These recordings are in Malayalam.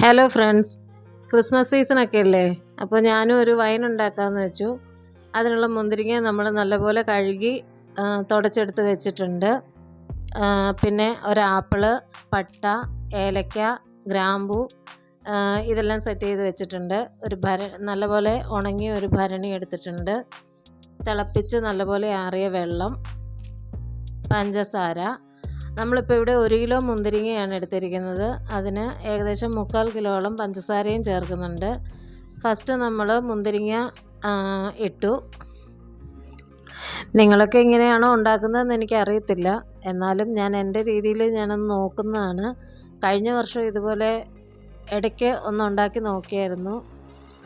ഹലോ ഫ്രണ്ട്സ്, ക്രിസ്മസ് സീസണൊക്കെ അല്ലേ. അപ്പോൾ ഞാനും ഒരു വൈൻ ഉണ്ടാക്കാമെന്ന് വെച്ചു. അതിനുള്ള മുന്തിരിങ്ങ നമ്മൾ നല്ലപോലെ കഴുകി തുടച്ചെടുത്ത് വെച്ചിട്ടുണ്ട്. പിന്നെ ഒരാപ്പിള്, പട്ട, ഏലക്ക, ഗ്രാമ്പൂ ഇതെല്ലാം സെറ്റ് ചെയ്ത് വെച്ചിട്ടുണ്ട്. നല്ലപോലെ ഉണങ്ങിയ ഒരു ഭരണി എടുത്തിട്ടുണ്ട്. തിളപ്പിച്ച് നല്ലപോലെ ആറിയ വെള്ളം, പഞ്ചസാര. നമ്മളിപ്പോൾ ഇവിടെ 1 കിലോ മുന്തിരിങ്ങയാണ് എടുത്തിരിക്കുന്നത്. അതിന് ഏകദേശം 3/4 കിലോളം പഞ്ചസാരയും ചേർക്കുന്നുണ്ട്. ഫസ്റ്റ് നമ്മൾ മുന്തിരിങ്ങ ഇട്ടു. നിങ്ങളൊക്കെ എങ്ങനെയാണോ ഉണ്ടാക്കുന്നതെന്ന് എനിക്കറിയത്തില്ല. എന്നാലും ഞാൻ എൻ്റെ രീതിയിൽ ഞാനൊന്ന് നോക്കുന്നതാണ്. കഴിഞ്ഞ വർഷം ഇതുപോലെ ഇടയ്ക്ക് ഒന്ന് ഉണ്ടാക്കി നോക്കിയായിരുന്നു.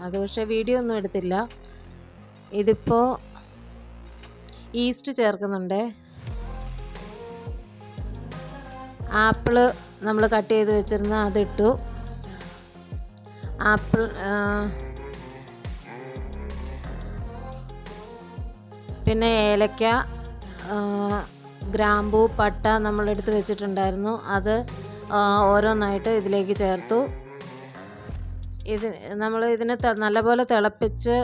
അത് പക്ഷേ വീഡിയോ ഒന്നും എടുത്തില്ല. ഇതിപ്പോൾ ഈസ്റ്റ് ചേർക്കുന്നുണ്ട്. ആപ്പിള് നമ്മൾ കട്ട് ചെയ്ത് വെച്ചിരുന്ന അതിട്ടു. ആപ്പിൾ പിന്നെ ഏലക്ക, ഗ്രാമ്പൂ, പട്ട നമ്മളെടുത്ത് വെച്ചിട്ടുണ്ടായിരുന്നു. അത് ഓരോന്നായിട്ട് ഇതിലേക്ക് ചേർത്തു. ഇതിനെ നല്ലപോലെ തിളപ്പിച്ച്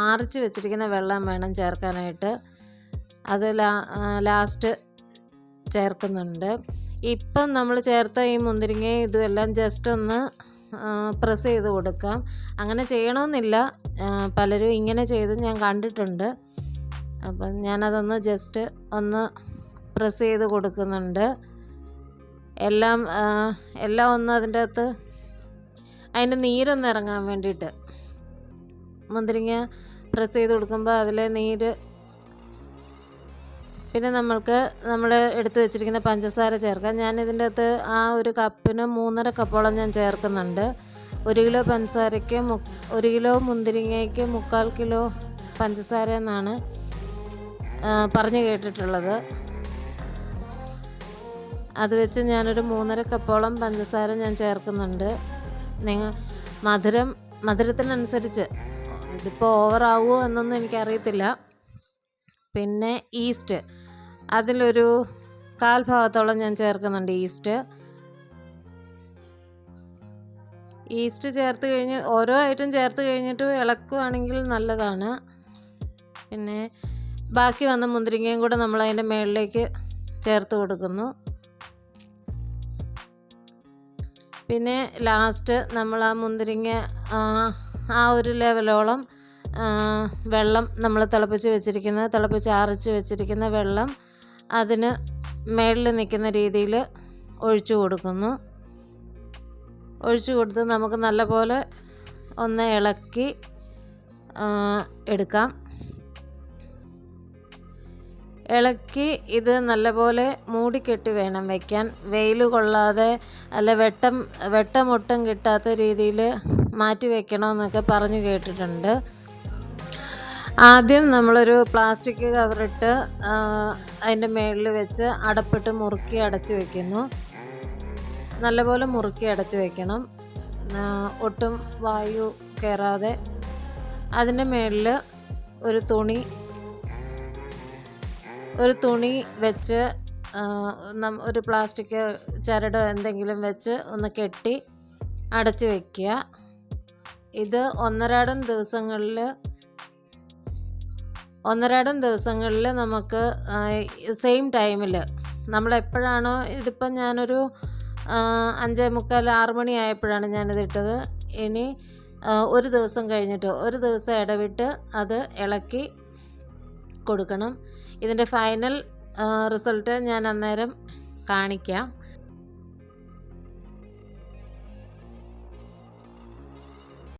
ആറിച്ച് വെച്ചിരിക്കുന്ന വെള്ളം വേണം ചേർക്കാനായിട്ട്. അത് ലാസ്റ്റ് ചേർക്കുന്നുണ്ട്. ഇപ്പം നമ്മൾ ചേർത്ത ഈ മുന്തിരിങ്ങയും ഇതുമെല്ലാം ജസ്റ്റ് ഒന്ന് പ്രസ് ചെയ്ത് കൊടുക്കാം. അങ്ങനെ ചെയ്യണമെന്നില്ല, പലരും ഇങ്ങനെ ചെയ്ത് ഞാൻ കണ്ടിട്ടുണ്ട്. അപ്പം ഞാനതൊന്ന് ജസ്റ്റ് ഒന്ന് പ്രസ് ചെയ്ത് കൊടുക്കുന്നുണ്ട്. എല്ലാം ഒന്ന് അതിൻ്റെ അകത്ത് അതിൻ്റെ നീരൊന്ന് ഇറങ്ങാൻ വേണ്ടിയിട്ട് മുന്തിരിങ്ങ പ്രസ് ചെയ്ത് കൊടുക്കുമ്പോൾ അതിലെ നീര്. പിന്നെ നമ്മൾ എടുത്ത് വെച്ചിരിക്കുന്ന പഞ്ചസാര ചേർക്കാം. ഞാൻ ഇതിൻ്റെ അകത്ത് ആ ഒരു കപ്പിന് 3.5 കപ്പോളം ഞാൻ ചേർക്കുന്നുണ്ട്. 1 കിലോ പഞ്ചസാരയ്ക്ക് 1 കിലോ മുന്തിരിങ്ങയ്ക്ക് 3/4 കിലോ പഞ്ചസാര എന്നാണ് പറഞ്ഞു കേട്ടിട്ടുള്ളത്. അത് വെച്ച് ഞാനൊരു 3.5 കപ്പോളം പഞ്ചസാര ഞാൻ ചേർക്കുന്നുണ്ട്. മധുരത്തിനനുസരിച്ച്, ഇതിപ്പോൾ ഓവറാവുമോ എന്നൊന്നും എനിക്കറിയത്തില്ല. പിന്നെ ഈസ്റ്റ് അതിലൊരു 1/4 ഭാഗത്തോളം ഞാൻ ചേർക്കുന്നുണ്ട്. ഈസ്റ്റ് ചേർത്ത് കഴിഞ്ഞ് ഓരോ ഐറ്റം ചേർത്ത് കഴിഞ്ഞിട്ട് ഇളക്കുകയാണെങ്കിൽ നല്ലതാണ്. പിന്നെ ബാക്കി വന്ന മുന്തിരിങ്ങയും കൂടെ നമ്മൾ അതിൻ്റെ മുകളിലേക്ക് ചേർത്ത് കൊടുക്കുന്നു. പിന്നെ ലാസ്റ്റ് നമ്മൾ ആ മുന്തിരിങ്ങ ആ ഒരു ലെവലോളം വെള്ളം നമ്മൾ തിളപ്പിച്ച് ആറിച്ച് വെച്ചിരിക്കുന്ന വെള്ളം അതിന് മേളിൽ നിൽക്കുന്ന രീതിയിൽ ഒഴിച്ചു കൊടുത്ത് നമുക്ക് നല്ലപോലെ ഒന്ന് ഇളക്കി എടുക്കാം. ഇത് നല്ലപോലെ മൂടിക്കെട്ടി വേണം വയ്ക്കാൻ. വെയിൽ കൊള്ളാതെ അല്ല വെട്ടമൊട്ടും കിട്ടാത്ത രീതിയിൽ മാറ്റി വയ്ക്കണമെന്നൊക്കെ പറഞ്ഞു കേട്ടിട്ടുണ്ട്. ആദ്യം നമ്മളൊരു പ്ലാസ്റ്റിക് കവറിട്ട് അതിൻ്റെ മുകളിൽ വെച്ച് അടപ്പിട്ട് മുറുക്കി അടച്ചു വയ്ക്കുന്നു. നല്ലപോലെ മുറുക്കി അടച്ചു വയ്ക്കണം, ഒട്ടും വായു കയറാതെ. അതിൻ്റെ മുകളിൽ ഒരു തുണി വെച്ച് ഒരു പ്ലാസ്റ്റിക് ചരടോ എന്തെങ്കിലും വെച്ച് ഒന്ന് കെട്ടി അടച്ചു വയ്ക്കുക. ഇത് ഒന്നരാടം ദിവസങ്ങളിൽ നമുക്ക് സെയിം ടൈമിൽ നമ്മളെപ്പോഴാണോ, ഇതിപ്പം ഞാനൊരു 5:45 6 മണി ആയപ്പോഴാണ് ഞാനിതിട്ടത്. ഇനി ഒരു ദിവസം കഴിഞ്ഞിട്ട്, ഒരു ദിവസം ഇടവിട്ട് അത് ഇളക്കി കൊടുക്കണം. ഇതിൻ്റെ ഫൈനൽ റിസൾട്ട് ഞാൻ അന്നേരം കാണിക്കാം.